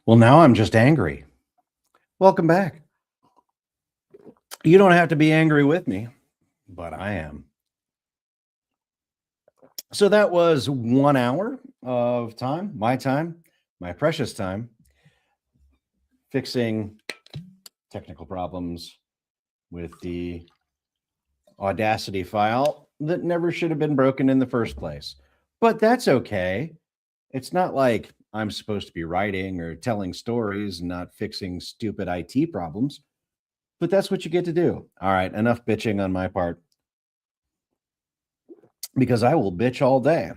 Well, now I'm just angry. Welcome back. You don't have to be angry with me, but I am. So that was 1 hour of time, my precious time, fixing technical problems with the Audacity file that never should have been broken in the first place. But that's okay. It's not like I'm supposed to be writing or telling stories and not fixing stupid IT problems. But that's what you get to do. All right, enough bitching on my part, because I will bitch all day.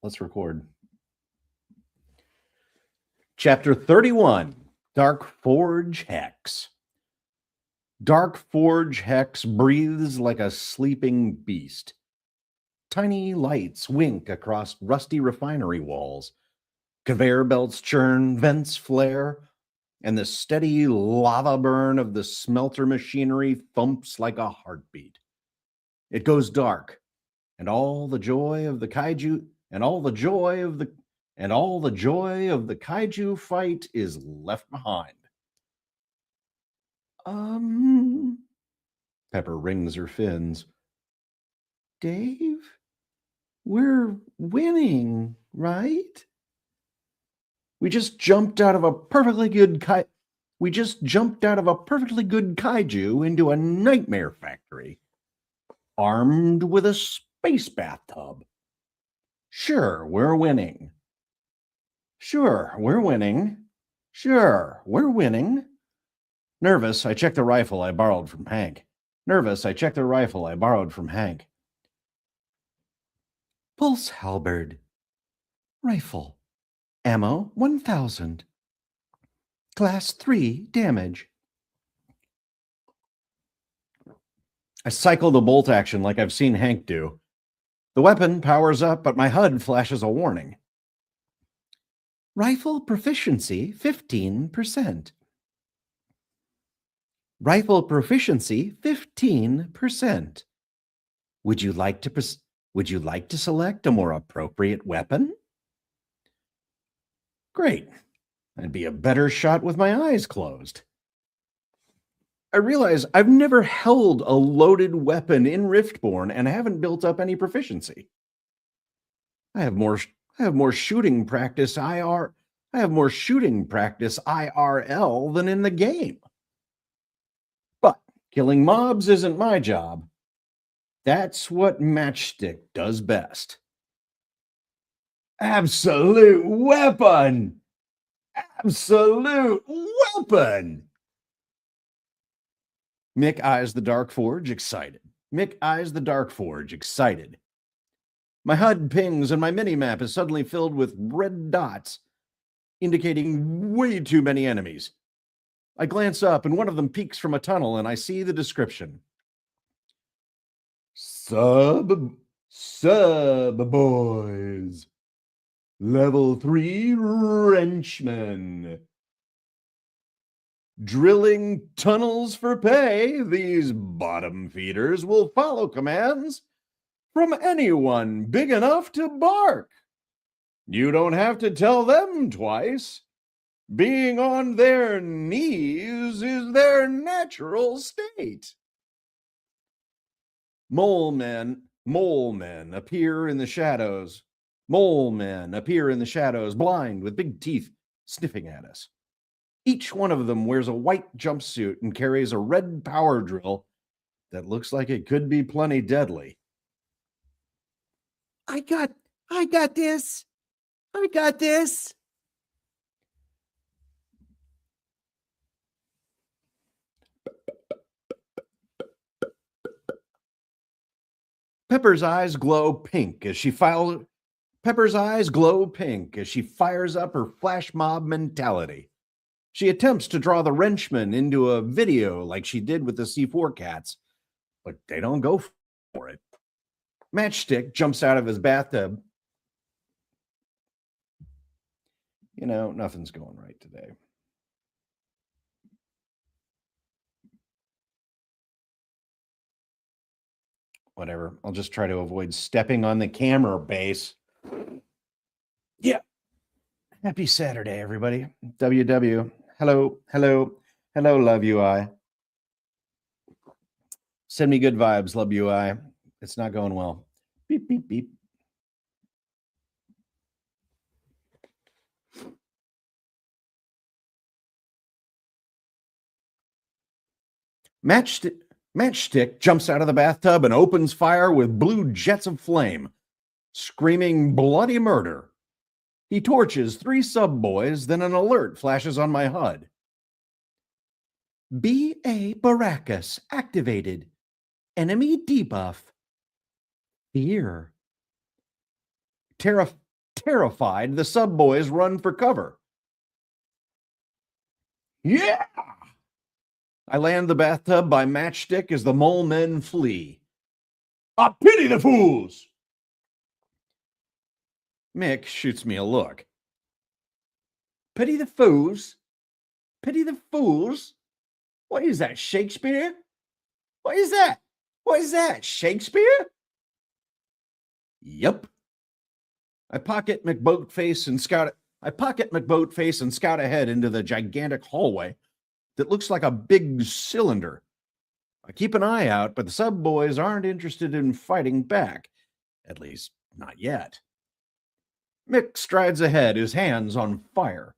Let's record. Chapter 31, Dark Forge Hex. Dark Forge Hex breathes like a sleeping beast. Tiny lights wink across rusty refinery walls. Conveyor belts churn, vents flare, and the steady lava burn of the smelter machinery thumps like a heartbeat. It goes dark, and all the joy of the kaiju kaiju fight is left behind. Pepper wrings her fins. Dave, we're winning, right? We just jumped out of a perfectly good kaiju into a nightmare factory, armed with a space bathtub. Sure, we're winning. Nervous, I check the rifle I borrowed from Hank. Pulse halberd. Rifle. Ammo 1000. Class 3 damage. I cycle the bolt action like I've seen Hank do. The weapon powers up, but my HUD flashes a warning. Rifle proficiency 15%. Rifle proficiency 15%. Would you like to select a more appropriate weapon? Great. I'd be a better shot with my eyes closed. I realize I've never held a loaded weapon in Riftborn and haven't built up any proficiency. I have more shooting practice IRL than in the game. But killing mobs isn't my job. That's what Matchstick does best. Absolute weapon! Mick eyes the Dark Forge, excited. My HUD pings and my minimap is suddenly filled with red dots, indicating way too many enemies. I glance up and one of them peeks from a tunnel and I see the description. Sub boys. Level 3 wrenchman. Drilling tunnels for pay, these bottom feeders will follow commands from anyone big enough to bark. You don't have to tell them twice. Being on their knees is their natural state. Mole men appear in the shadows. Blind with big teeth, sniffing at us. Each one of them wears a white jumpsuit and carries a red power drill that looks like it could be plenty deadly. I got this. Pepper's eyes glow pink as she fires up her flash mob mentality. She attempts to draw the wrenchman into a video like she did with the C4 cats, but they don't go for it. Matchstick jumps out of his bathtub. Nothing's going right today. Whatever. I'll just try to avoid stepping on the camera base. Yeah. Happy Saturday, everybody. WW. Hello, hello, hello, love UI. Send me good vibes, love UI. It's not going well. Beep, beep, beep. Matchstick jumps out of the bathtub and opens fire with blue jets of flame, screaming bloody murder. He torches 3 sub-boys, then an alert flashes on my HUD. B.A. Baracus activated. Enemy debuff. Fear. Terrified, the sub-boys run for cover. Yeah! I land the bathtub by Matchstick as the mole men flee. I pity the fools! Mick shoots me a look. Pity the fools? Pity the fools? What is that, Shakespeare? What is that? What is that, Shakespeare? Yep. I pocket McBoatface and scout ahead into the gigantic hallway that looks like a big cylinder. I keep an eye out, but the sub-boys aren't interested in fighting back. At least, not yet. Mick strides ahead, his hands on fire.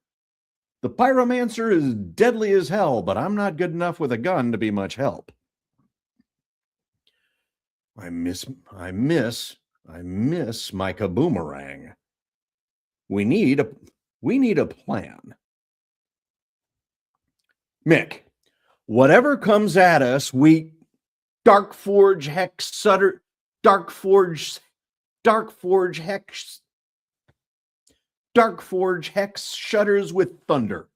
The pyromancer is deadly as hell, but I'm not good enough with a gun to be much help. I miss my kaboomerang. We need a plan. Mick, whatever comes at us, we Darkforge Hex shudders with thunder.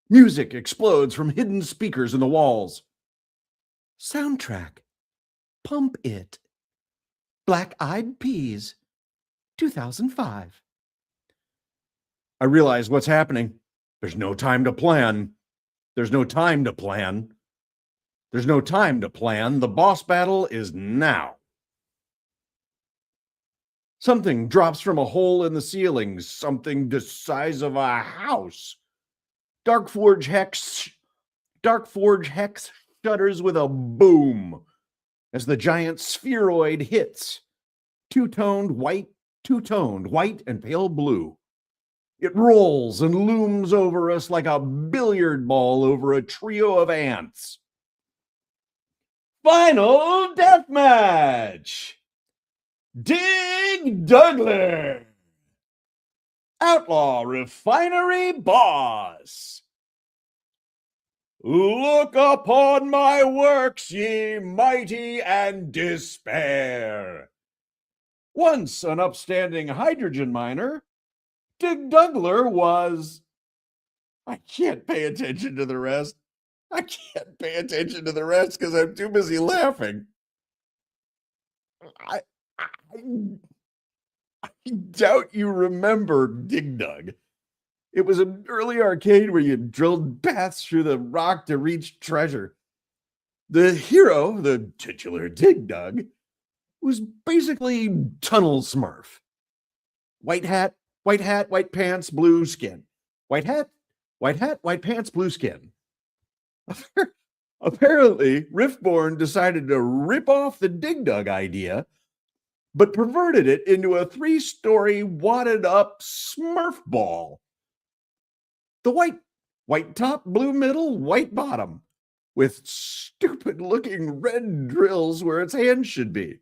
Music explodes from hidden speakers in the walls. Soundtrack. Pump It. Black Eyed Peas. 2005. I realize what's happening. There's no time to plan. There's no time to plan. There's no time to plan. The boss battle is now. Something drops from a hole in the ceiling, something the size of a house. Darkforge Hex shudders with a boom as the giant spheroid hits. Two-toned white and pale blue. It rolls and looms over us like a billiard ball over a trio of ants. Final deathmatch! Dig Dugler! Outlaw Refinery Boss! Look upon my works, ye mighty, and despair! Once an upstanding hydrogen miner, Dig Dugler was... I can't pay attention to the rest. I can't pay attention to the rest because I'm too busy laughing. I doubt you remember Dig Dug. It was an early arcade where you drilled paths through the rock to reach treasure. The hero, the titular Dig Dug, was basically Tunnel Smurf. White hat, white pants, blue skin. White hat, white pants, blue skin. Apparently, Riftborn decided to rip off the Dig Dug idea, but perverted it into a 3-story wadded up Smurf ball. The white top, blue middle, white bottom, with stupid looking red drills where its hands should be.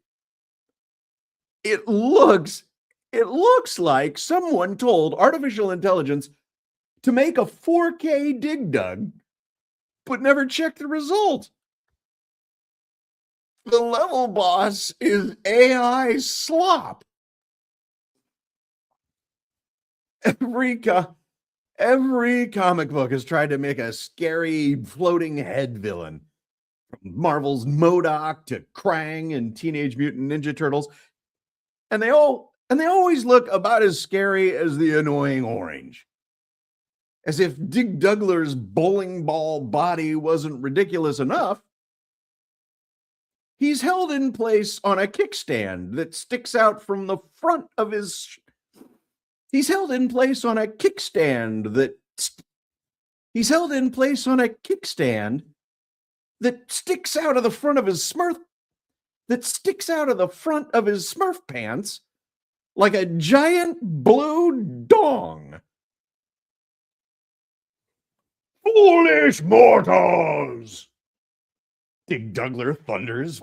It looks like someone told artificial intelligence to make a 4K Dig Dug, but never checked the result. The level boss is AI slop. Every comic book has tried to make a scary floating head villain. From Marvel's MODOK to Krang and Teenage Mutant Ninja Turtles. And they always look about as scary as the annoying orange. As if Dig Dugler's bowling ball body wasn't ridiculous enough, he's held in place on a kickstand that sticks out from the front of his He's held in place on a kickstand that he's held in place on a kickstand that sticks out of the front of his Smurf pants like a giant blue dong. Foolish mortals! Dig Dougler thunders,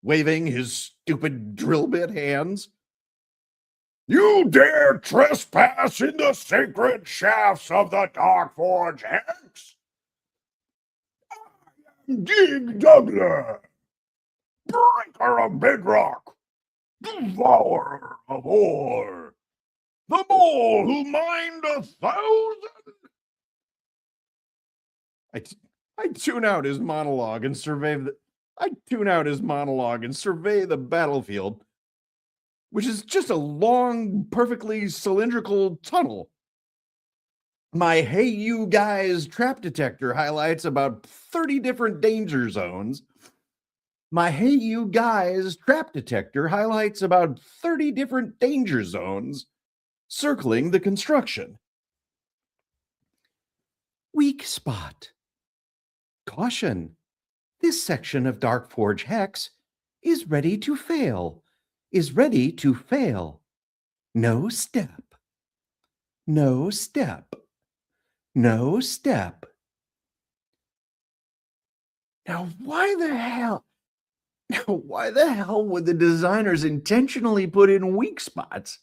waving his stupid drill bit hands. You dare trespass in the sacred shafts of the Darkforge Hex? I am Dig Dougler, breaker of bedrock, devourer of ore, the mole who mined 1,000. I tune out his monologue and survey the battlefield, which is just a long, perfectly cylindrical tunnel. My Hey You Guys trap detector highlights about 30 different danger zones. My Hey You Guys trap detector highlights about 30 different danger zones circling the construction. Weak spot. Caution. This section of Darkforge Hex is ready to fail. No step. No step. No step. Now, why the hell would the designers intentionally put in weak spots?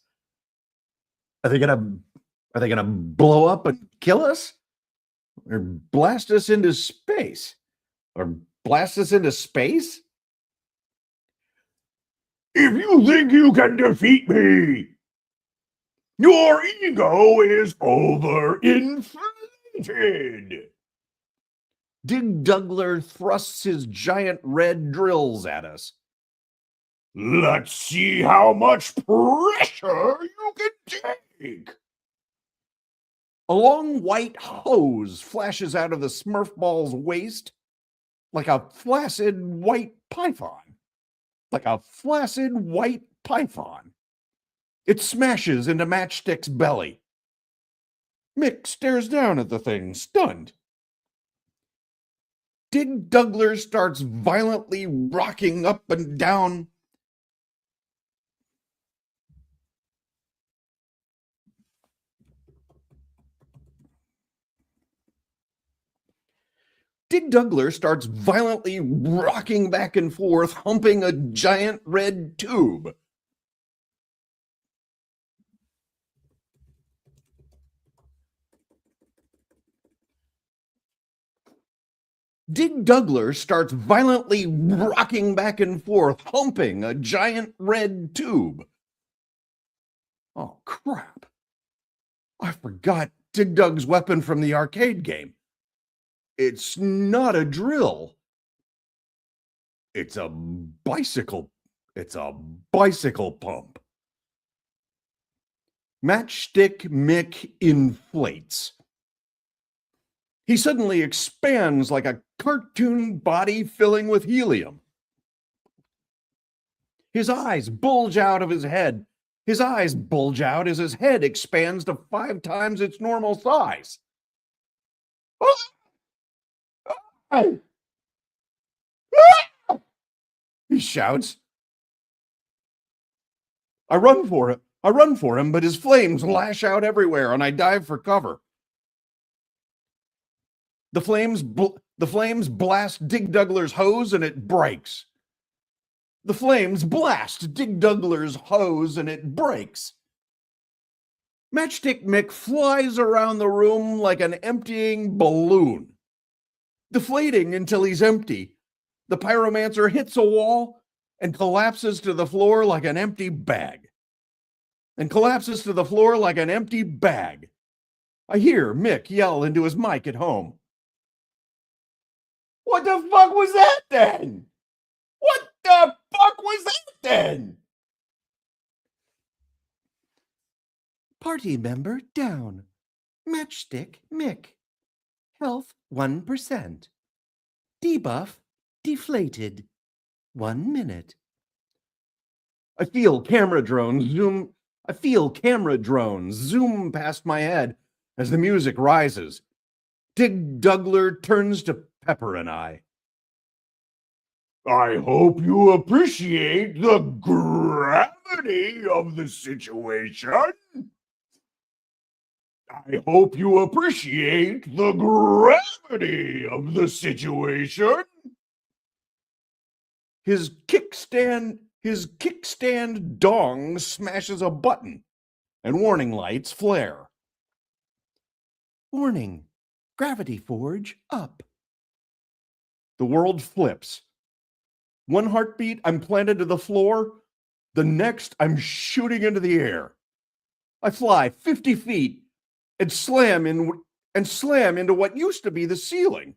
Are they gonna blow up and kill us? Or blast us into space? If you think you can defeat me, your ego is overinflated. Dig Dougler thrusts his giant red drills at us. Let's see how much pressure you can take. A long white hose flashes out of the Smurf ball's waist like a flaccid white python. It smashes into Matchstick's belly. Mick stares down at the thing, stunned. Dig Dougler starts violently rocking up and down. Dig Dougler starts violently rocking back and forth, humping a giant red tube. Dig Dougler starts violently rocking back and forth, humping a giant red tube. Oh, crap. I forgot Dig Dug's weapon from the arcade game. It's not a drill. It's a bicycle pump. Matchstick Mick inflates. He suddenly expands like a cartoon body filling with helium. His eyes bulge out of his head. His eyes bulge out as his head expands to 5 times its normal size. He shouts. I run for him, but his flames lash out everywhere, and I dive for cover. The flames blast Dig Dougler's hose, and it breaks. The flames blast Dig Dougler's hose, and it breaks. Matchstick Mick flies around the room like an emptying balloon. Deflating until he's empty, the pyromancer hits a wall and collapses to the floor like an empty bag. I hear Mick yell into his mic at home. What the fuck was that then? Party member down. Matchstick Mick. Health 1%. Debuff deflated. 1 minute. I feel camera drones zoom I feel camera drones zoom past my head as the music rises. Dig Dougler turns to Pepper and I. I hope you appreciate the gravity of the situation. I hope you appreciate the gravity of the situation. His kickstand dong smashes a button, and warning lights flare. Warning, gravity forge up. The world flips. One heartbeat, I'm planted to the floor. The next, I'm shooting into the air. I fly 50 feet and slam into what used to be the ceiling,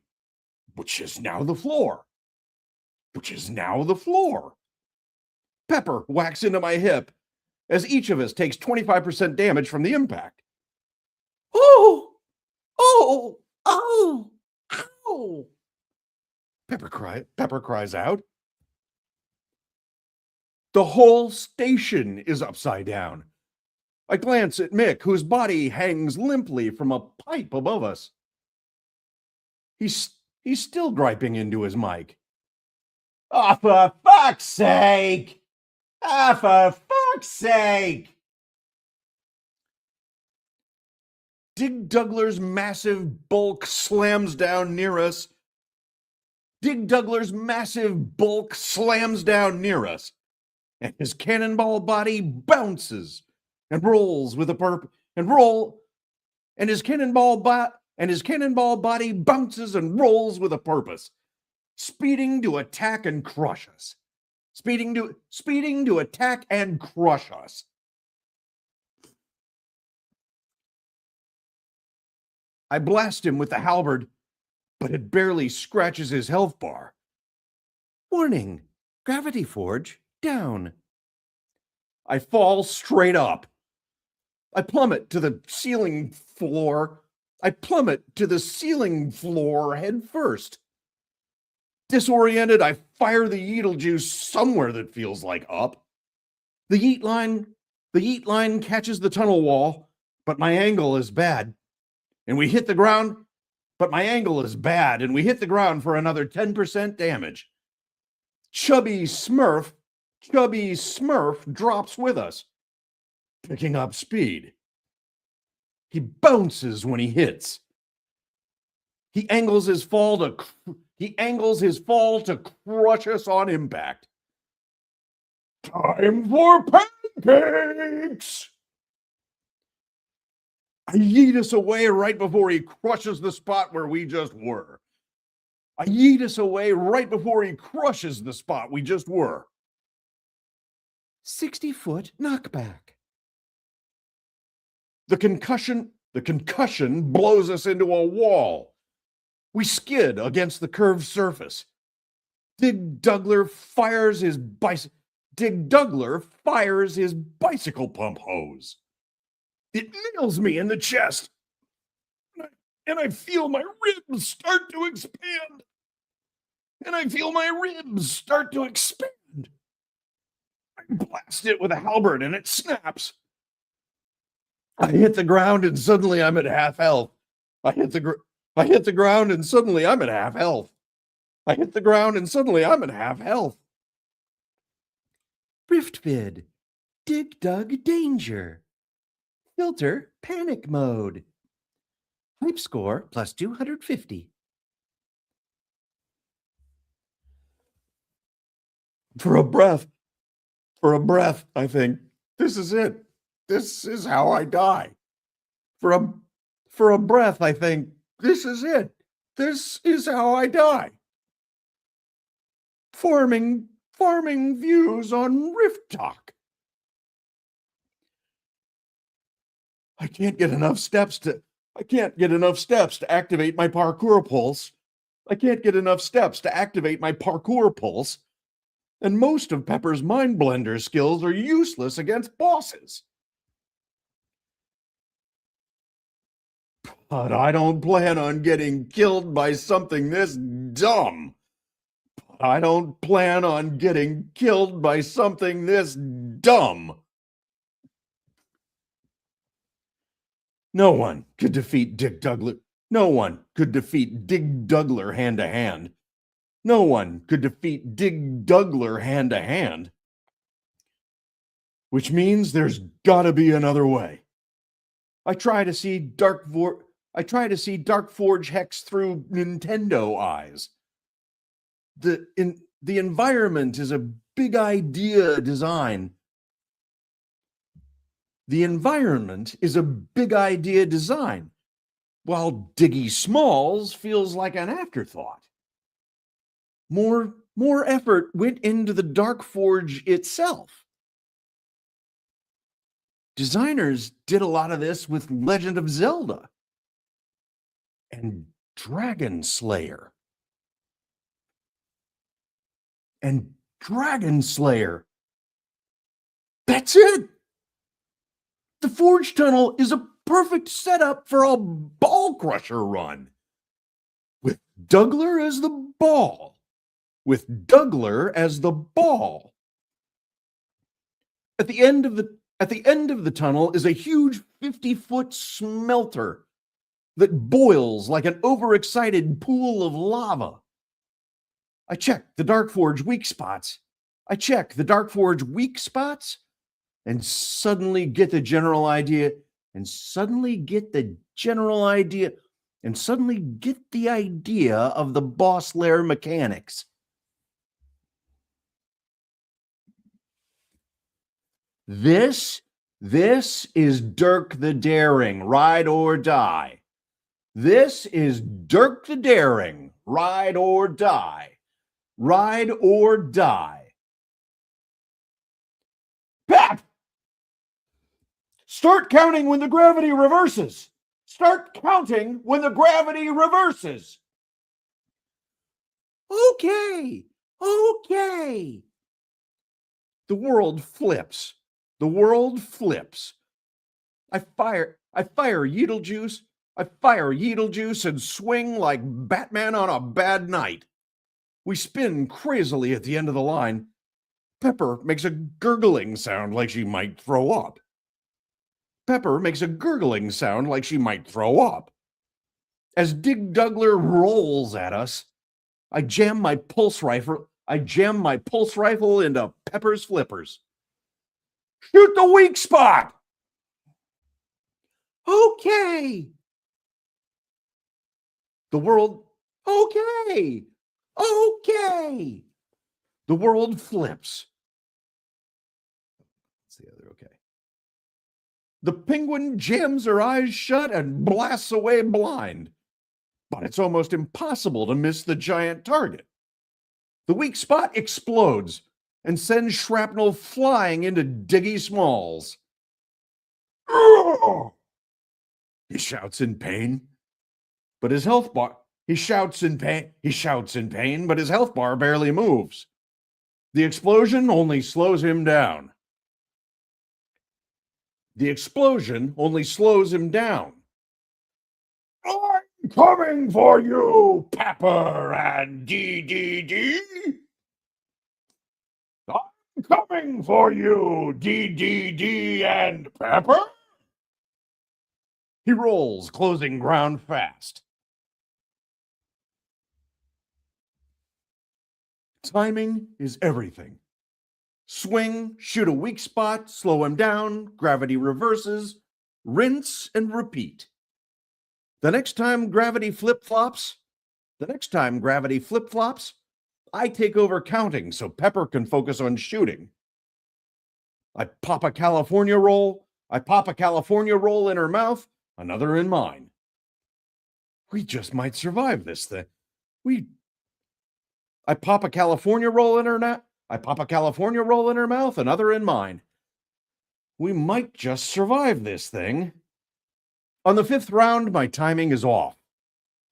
which is now the floor. Pepper whacks into my hip as each of us takes 25% damage from the impact. Oh! Ow! Pepper cries out. The whole station is upside down. I glance at Mick, whose body hangs limply from a pipe above us. He's still griping into his mic. Oh, for fuck's sake! Dig Dougler's massive bulk slams down near us. And his cannonball body bounces and rolls with a his cannonball body bounces and rolls with a purpose, speeding to attack and crush us. I blast him with the halberd, but it barely scratches his health bar. Warning, gravity forge down. I fall straight up. I plummet to the ceiling floor head first. Disoriented, I fire the Yeetle juice somewhere that feels like up. The yeet line catches the tunnel wall, but my angle is bad. And we hit the ground for another 10% damage. Chubby Smurf drops with us, picking up speed. He bounces when he hits. He angles his fall to crush us on impact. Time for pancakes! I yeet us away right before he crushes the spot where we just were. 60-foot knockback. The concussion blows us into a wall. We skid against the curved surface. Dig Dougler fires his bicycle pump hose. It nails me in the chest, and I feel my ribs start to expand. I blast it with a halberd, and it snaps. I hit the ground, and suddenly I'm at half health. I hit the ground, and suddenly I'm at half health. Rift bid. Dig Dug danger. Filter panic mode. Hype score plus 250. For a breath, I think, this is it. This is how I die. For a breath, I think, this is it. This is how I die. Farming views on Rift Talk. I can't get enough steps to activate my parkour pulse. And most of Pepper's mind blender skills are useless against bosses. But I don't plan on getting killed by something this dumb. No one could defeat Dick Dougler. No one could defeat Dig Dougler hand to hand. No one could defeat Dig Dougler hand to hand. Which means there's gotta be another way. I try to see Dark Forge Hex through Nintendo eyes. The environment is a big idea design. The environment is a big idea design, while Diggy Smalls feels like an afterthought. More effort went into the Dark Forge itself. Designers did a lot of this with Legend of Zelda and Dragon Slayer. And Dragon Slayer. That's it. The Forge Tunnel is a perfect setup for a Ball Crusher run. With Dougler as the ball. With Dougler as the ball. At the end of the tunnel is a huge 50-foot smelter that boils like an overexcited pool of lava. I check the Dark Forge weak spots. And suddenly get the general idea. And suddenly get the idea of the boss lair mechanics. This is Dirk the Daring, Ride or Die. This is Dirk the Daring, Ride or Die. Ride or die. Pep! Start counting when the gravity reverses. Start counting when the gravity reverses. Okay. The world flips. I fire Yeetlejuice and swing like Batman on a bad night. We spin crazily at the end of the line. Pepper makes a gurgling sound like she might throw up. As Dig Dougler rolls at us, I jam my pulse rifle into Pepper's flippers. Shoot the weak spot! Okay. The world flips. That's the other okay. The penguin jams her eyes shut and blasts away blind. But it's almost impossible to miss the giant target. The weak spot explodes and sends shrapnel flying into Diggy Smalls. Oh! He shouts in pain, but his health bar barely moves. The explosion only slows him down. I'm coming for you, Pepper and DDD. I'm coming for you, DDD and Pepper. He rolls, closing ground fast. Timing is everything. Swing, shoot a weak spot, slow him down, gravity reverses, rinse and repeat. The next time gravity flip-flops, I take over counting so Pepper can focus on shooting. I pop a California roll in her mouth, another in mine. We just might survive this thing. I pop a California roll in her mouth, another in mine. We might just survive this thing. On the fifth round, my timing is off,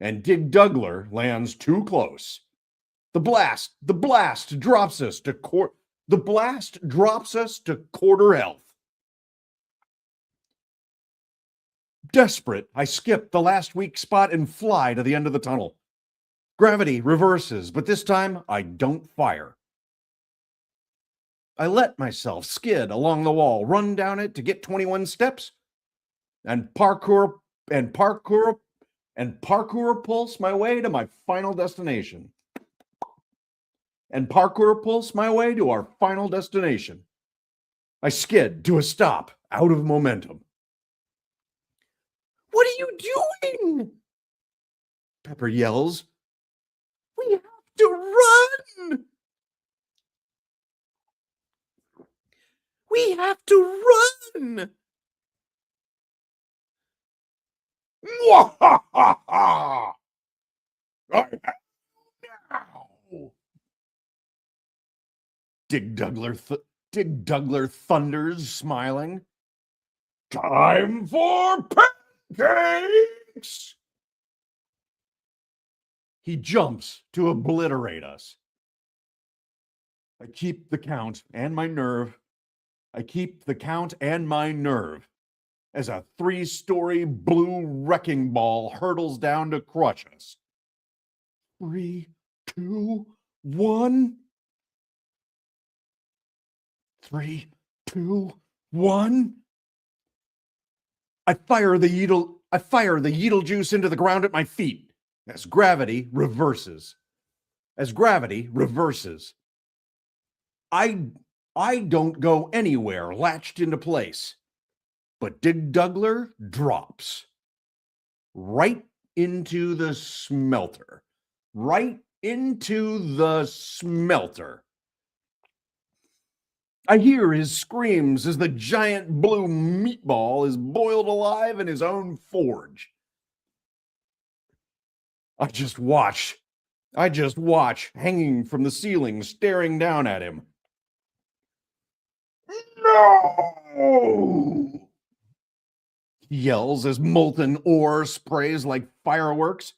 and Dig Dougler lands too close. The blast drops us to quarter health. Desperate, I skip the last weak spot and fly to the end of the tunnel. Gravity reverses, but this time I don't fire. I let myself skid along the wall, run down it to get 21 steps, and parkour pulse my way to my final destination. And parkour pulse my way to our final destination. I skid to a stop, out of momentum. What are you doing? Pepper yells. We have to run. We have to run. Mwahaha! I have now. Dig Dougler thunders, smiling. Time for pancakes! He jumps to obliterate us. I keep the count and my nerve. As a 3-story blue wrecking ball hurtles down to crush us. 3, 2, 1. 3, 2, 1. I fire the Yeetle juice into the ground at my feet as gravity reverses. I don't go anywhere latched into place, but Dig Dougler drops right into the smelter. I hear his screams as the giant blue meatball is boiled alive in his own forge. I just watch, hanging from the ceiling, staring down at him. No! He yells as molten ore sprays like fireworks,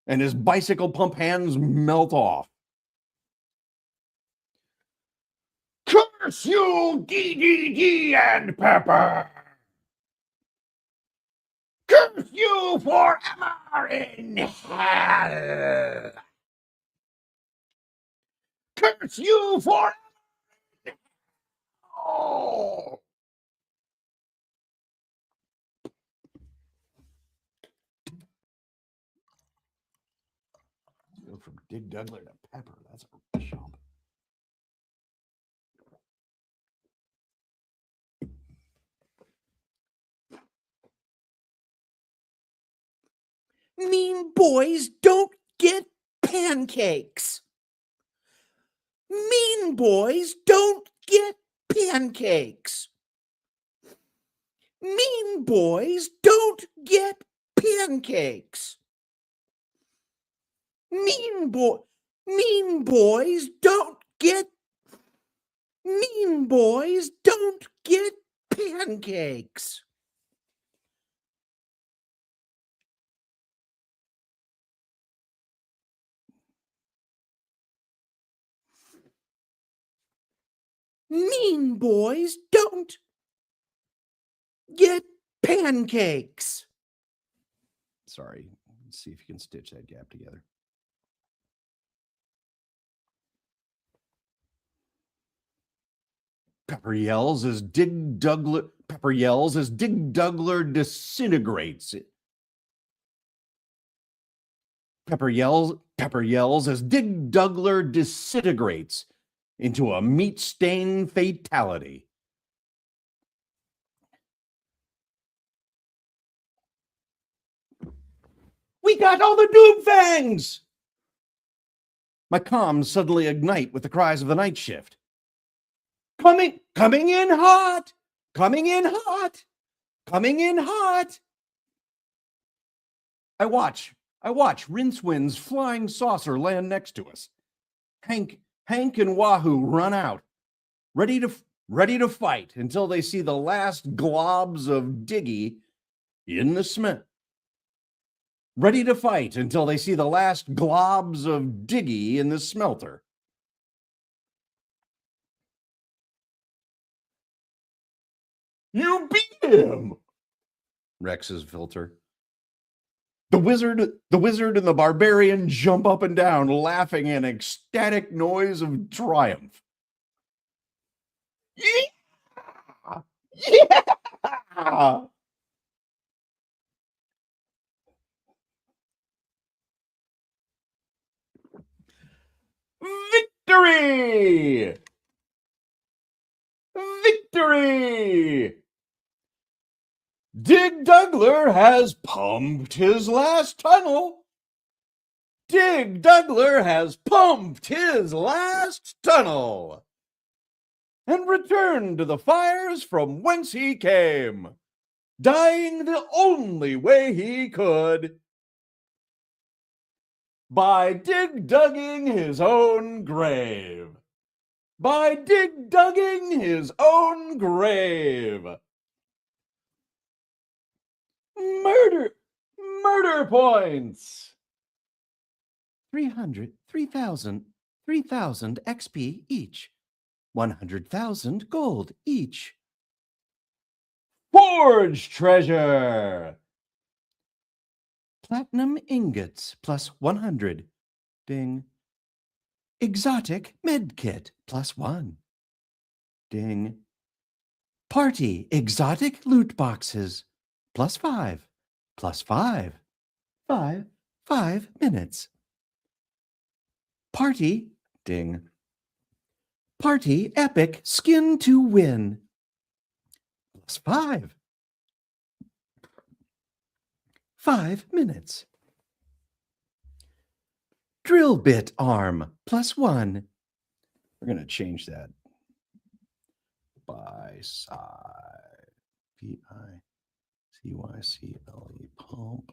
and his bicycle pump hands melt off. Curse you, DDD and Pepper! Curse you forever in hell! Curse you forever in hell! Go from Dig Dougler to Pepper. That's a jump. Mean boys don't get pancakes. Mean boys don't get pancakes. Mean boys don't get pancakes. Mean boys don't get pancakes. Mean boys don't get pancakes. Sorry, let's see if you can stitch that gap together. Pepper yells as Dig Dougler disintegrates. Pepper yells as Dig Dougler disintegrates into a meat-stained fatality. We got all the Doom Fangs! My comms suddenly ignite with the cries of the night shift. Coming in hot! Coming in hot! I watch Rincewind's flying saucer land next to us. Hank and Wahoo run out, ready to fight until they see the last globs of Diggy in the smelter. You beat him! Rex's filter. The wizard and the barbarian jump up and down, laughing an ecstatic noise of triumph. Yeah! Victory! Victory! Dig Dougler has pumped his last tunnel. Dig Dougler has pumped his last tunnel and returned to the fires from whence he came, dying the only way he could, by dig-dugging his own grave. By dig-dugging his own grave. Murder points. 300, 3,000 XP each. 100,000 gold each. Forge treasure. Platinum ingots plus 100. Ding. Exotic medkit plus 1. Ding. Party exotic loot boxes plus 5. Plus 5. 5 minutes. Party, ding. Party epic skin to win. Plus 5. 5 minutes. Drill bit arm plus 1. We're going to change that. By side. P-I-C-Y-C-L-E pump.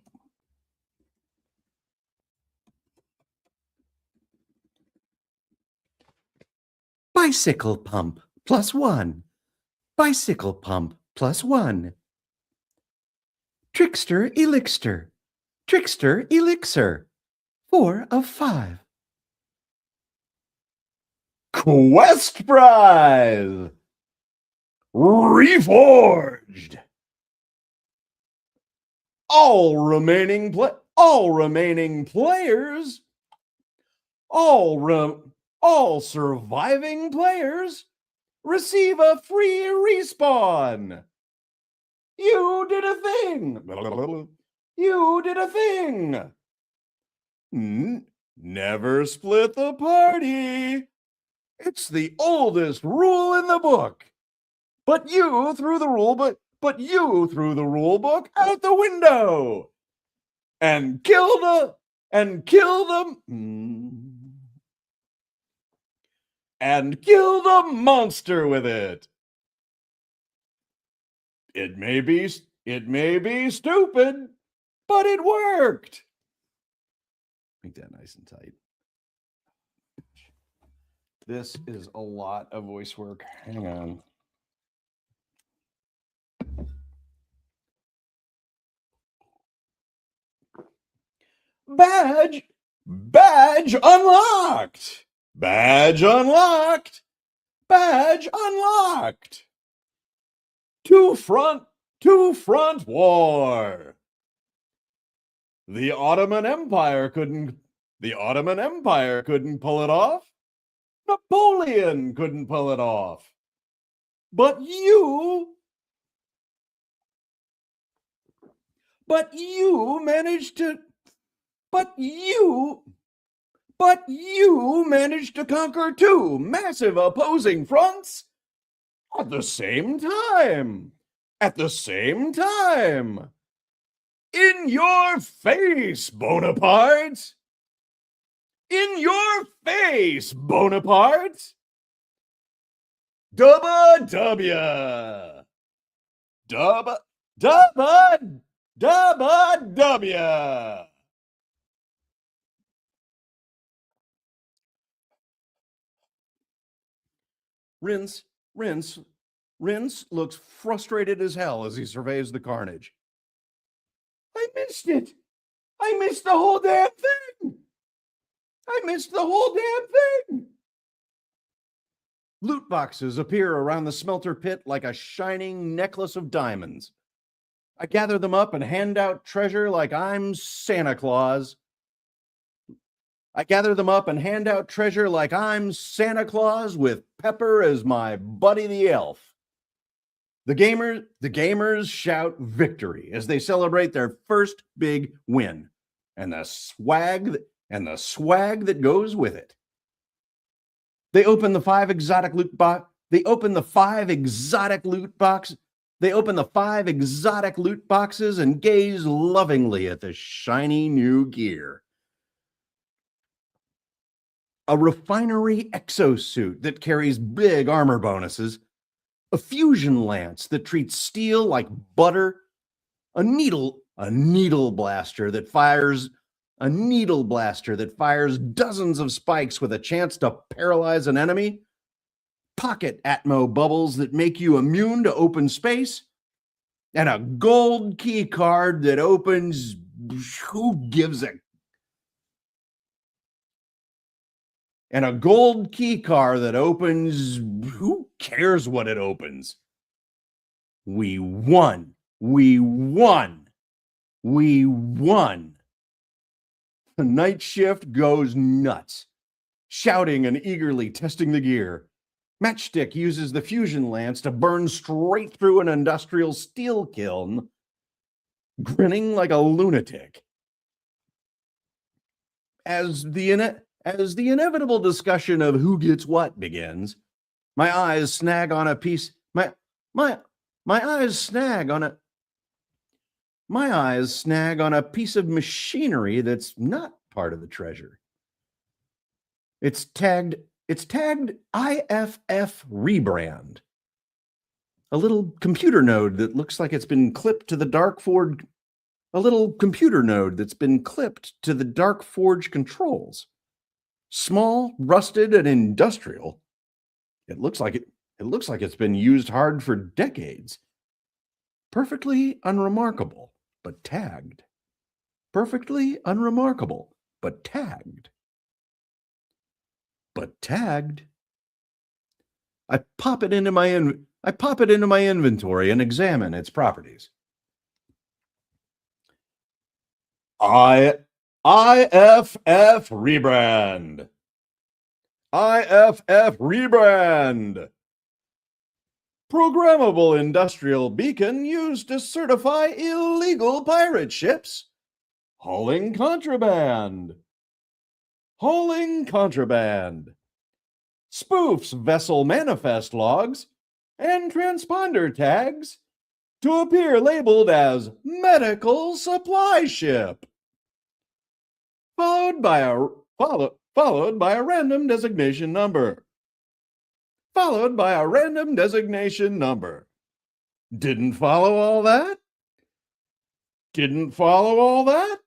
Bicycle pump plus 1. Bicycle pump plus 1. Trickster elixir. Trickster elixir. 4 of 5. Quest prize. Reforged. All remaining players. All surviving players receive a free respawn. You did a thing. You did a thing. Never split the party. It's the oldest rule in the book. But you threw the rule book out the window and killed a monster with it. It may be stupid, but it worked. Make that nice and tight. This is a lot of voice work. Hang on. Badge unlocked. Badge unlocked. Badge unlocked. Two front war. The Ottoman Empire couldn't pull it off. Napoleon couldn't pull it off. But you managed to conquer two massive opposing fronts at the same time. In your face, Bonaparte! In your face, Bonaparte! Dubba W! Dubba W! Rince looks frustrated as hell as he surveys the carnage. I missed it. I missed the whole damn thing. Loot boxes appear around the smelter pit like a shining necklace of diamonds. I gather them up and hand out treasure like I'm Santa Claus. with Pepper as my buddy the elf. The gamers shout victory as they celebrate their first big win and the swag that goes with it. They open the five exotic loot box. They open the five exotic loot box. They open the five exotic loot boxes and gaze lovingly at the shiny new gear. A refinery exosuit that carries big armor bonuses, a fusion lance that treats steel like butter, a needle blaster that fires dozens of spikes with a chance to paralyze an enemy, pocket Atmo bubbles that make you immune to open space, and a gold key card that opens who gives a and a gold key card that opens who cares what it opens. We won. We won. We won. The night shift goes nuts, shouting and eagerly testing the gear. Matchstick uses the fusion lance to burn straight through an industrial steel kiln, grinning like a lunatic. As the inevitable discussion of who gets what begins, my eyes snag on a piece of machinery that's not part of the treasure. It's tagged IFF rebrand. A little computer node that looks like it's been clipped to the Dark Forge. A little computer node that's been clipped to the Dark Forge controls. Small, rusted, and industrial. It looks like it's been used hard for decades. Perfectly unremarkable, but tagged. Perfectly unremarkable, but tagged. But tagged. I pop it into my inventory and examine its properties. IFF rebrand. IFF rebrand. Programmable industrial beacon used to certify illegal pirate ships. Hauling contraband. Hauling contraband. Spoofs vessel manifest logs and transponder tags to appear labeled as medical supply ship. Followed by a random designation number. Followed by a random designation number. Didn't follow all that? Didn't follow all that?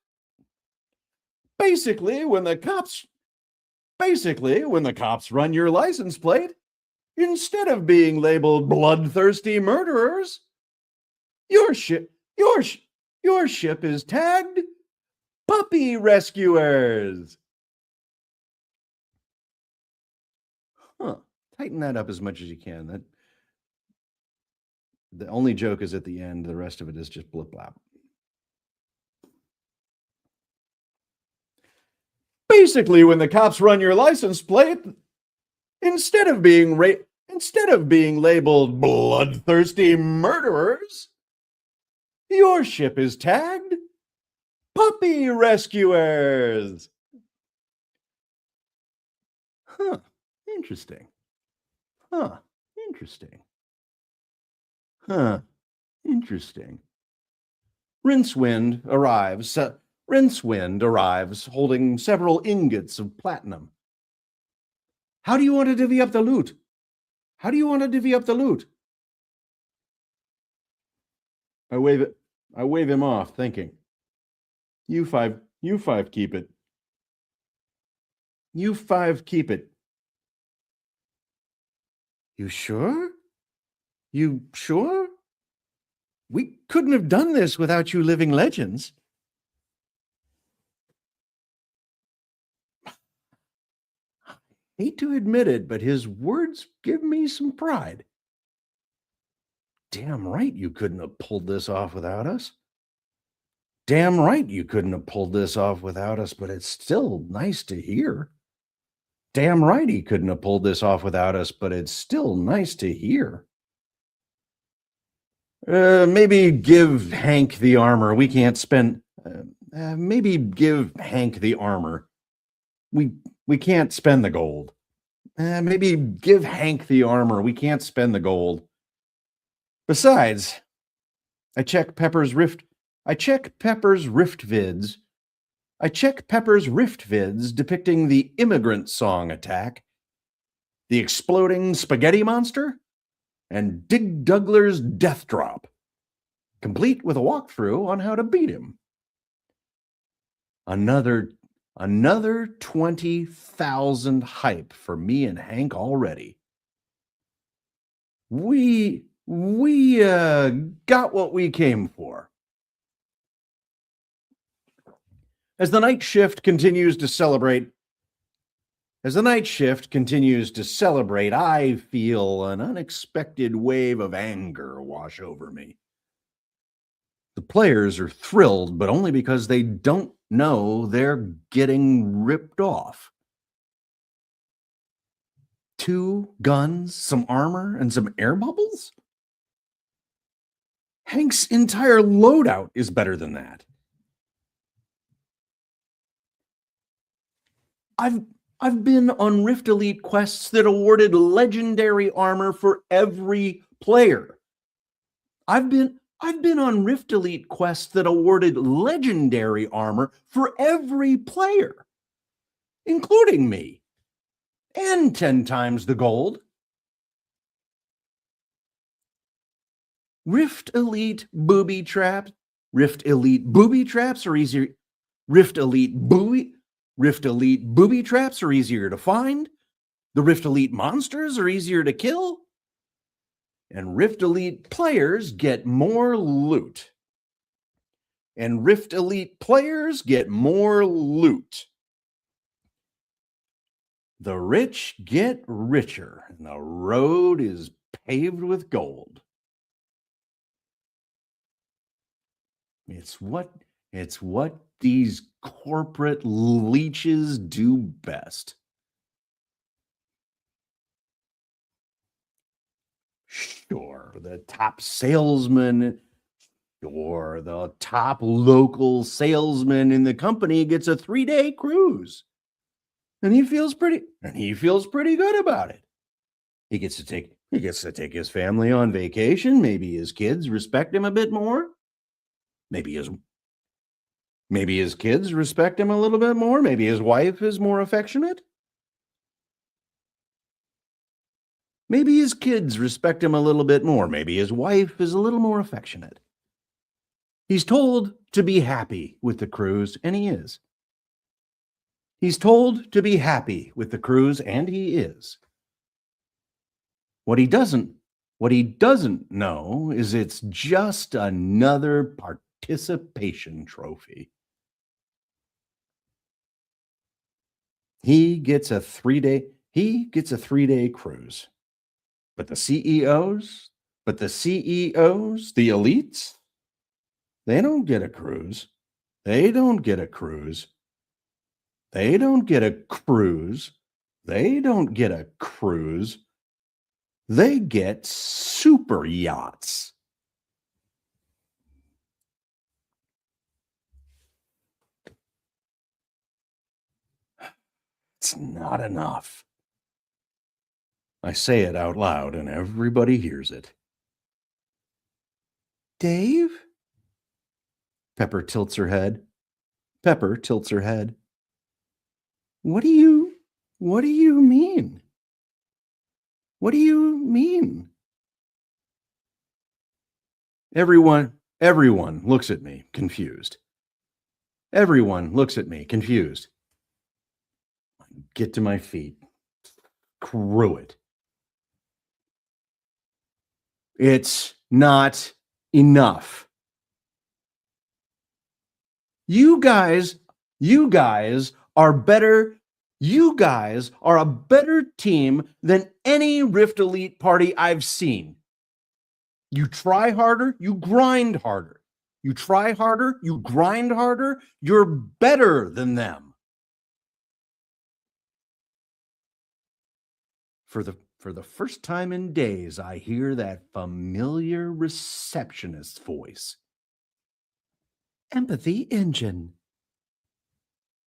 Basically, when the cops run your license plate, instead of being labeled bloodthirsty murderers, your ship is tagged puppy rescuers. Tighten that up as much as you can. The only joke is at the end. The rest of it is just blip blap. Basically, when the cops run your license plate, instead of being labeled bloodthirsty murderers, your ship is tagged puppy rescuers. Interesting. Interesting. Rincewind arrives holding several ingots of platinum. How do you want to divvy up the loot? I wave him off, thinking. You five keep it. You five keep it. You sure? You sure? We couldn't have done this without you living legends. Hate to admit it, but his words give me some pride. Damn right you couldn't have pulled this off without us. Damn right you couldn't have pulled this off without us, but it's still nice to hear. Damn right he couldn't have pulled this off without us, but it's still nice to hear. Maybe give Hank the armor. We can't spend... maybe give Hank the armor. We can't spend the gold. Maybe give Hank the armor. We can't spend the gold. Besides, I check Pepper's Rift. I check Pepper's Rift vids. I check Pepper's Rift vids depicting the immigrant song attack, the exploding spaghetti monster, and Dig Dougler's death drop, complete with a walkthrough on how to beat him. Another 20,000 hype for me and Hank already. We got what we came for. As the night shift continues to celebrate, I feel an unexpected wave of anger wash over me. The players are thrilled, but only because they don't know they're getting ripped off. 2 guns, some armor, and some air bubbles? Hank's entire loadout is better than that. I've been on Rift Elite quests that awarded legendary armor for every player. I've been on Rift Elite quests that awarded legendary armor for every player, including me, and 10 times the gold. Rift Elite booby traps are easier. Rift Elite booby traps are easier to find. The Rift Elite monsters are easier to kill. And Rift Elite players get more loot. The rich get richer, and the road is paved with gold. It's what these corporate leeches do best. Sure, the top local salesman in the company gets a 3-day cruise. And he feels pretty good about it. He gets to take his family on vacation. Maybe his kids respect him a bit more. Maybe his kids respect him a little bit more. Maybe his wife is more affectionate. Maybe his kids respect him a little bit more. Maybe his wife is a little more affectionate. He's told to be happy with the cruise, and he is. He's told to be happy with the cruise, and he is. What he doesn't know is it's just another participation trophy. He gets a 3-day cruise. But the CEOs, the elites, they don't get a cruise. They don't get super yachts. It's not enough. I say it out loud and everybody hears it. Dave? Pepper tilts her head. What do you mean? What do you mean? Everyone looks at me, confused. I get to my feet. Screw it. It's not enough. You guys are better. You guys are a better team than any Rift Elite party I've seen. You try harder, you grind harder. You try harder, you grind harder. You're better than them. For the first time in days, I hear that familiar receptionist's voice. Empathy engine.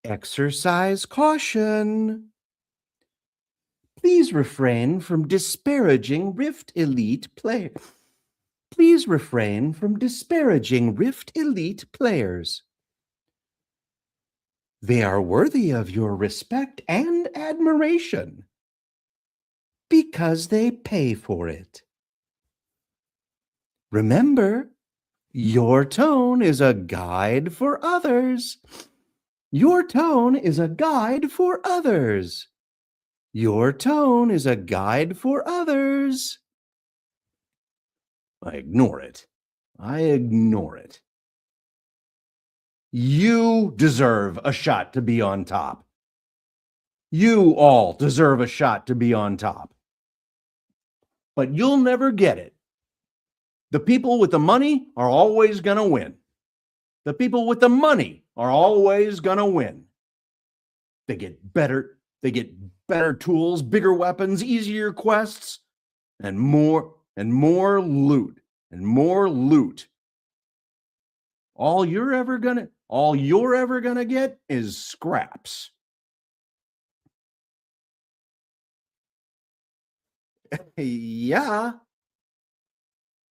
Exercise caution. Please refrain from disparaging Rift Elite players. Please refrain from disparaging Rift Elite players. They are worthy of your respect and admiration because they pay for it. Remember, your tone is a guide for others. Your tone is a guide for others. Your tone is a guide for others. I ignore it. I ignore it. You deserve a shot to be on top. You all deserve a shot to be on top. But you'll never get it. The people with the money are always going to win. The people with the money are always going to win. They get better tools, bigger weapons, easier quests, and more loot and more loot. All you're ever going to get is scraps. Yeah.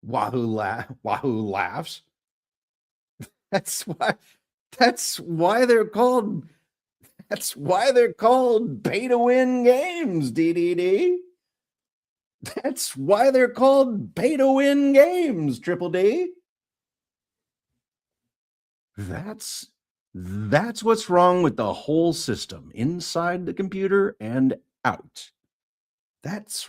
Wahoo laughs. That's why they're called pay to win games, DDD. That's why they're called pay to win games, Triple D. That's what's wrong with the whole system, inside the computer and out. That's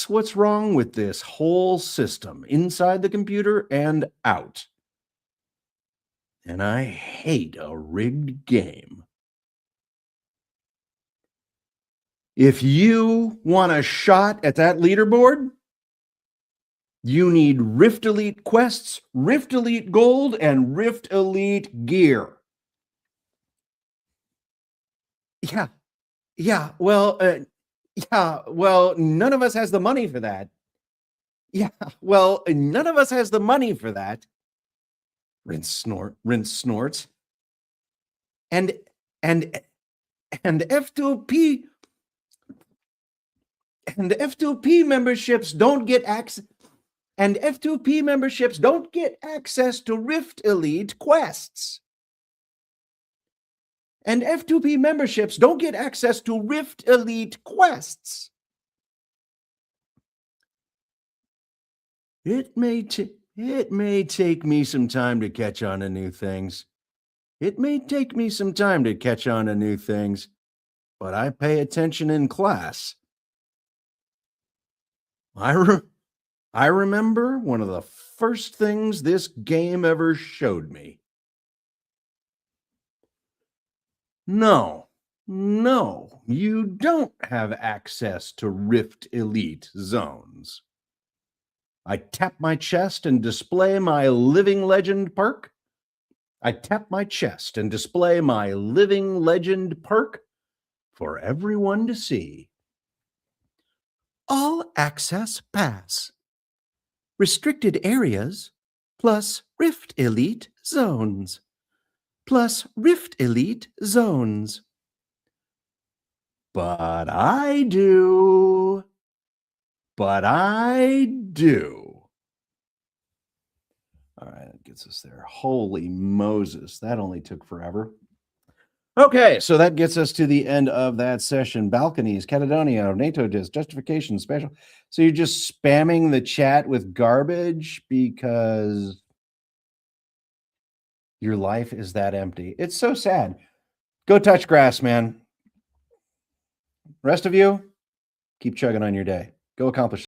what's wrong with this whole system, inside the computer and out. And I hate a rigged game. If you want a shot at that leaderboard, you need Rift Elite quests, Rift Elite gold, and Rift Elite gear. Yeah, well, none of us has the money for that. Yeah, well, none of us has the money for that. Rinse snorts. And F2P memberships don't get access. And F2P memberships don't get access to Rift Elite quests. And F2P memberships don't get access to Rift Elite quests. It may take me some time to catch on to new things. It may take me some time to catch on to new things, but I pay attention in class. I remember one of the first things this game ever showed me. No, you don't have access to Rift Elite zones. I tap my chest and display my Living Legend perk. I tap my chest and display my Living Legend perk for everyone to see. All access pass. Restricted areas plus Rift Elite zones. Plus Rift Elite zones. But I do. All right, that gets us there. Holy Moses, that only took forever. Okay, so that gets us to the end of that session. Balconies, Caledonia, NATO disc, justification, special. So you're just spamming the chat with garbage because your life is that empty. It's so sad. Go touch grass, man. Rest of you, keep chugging on your day. Go accomplish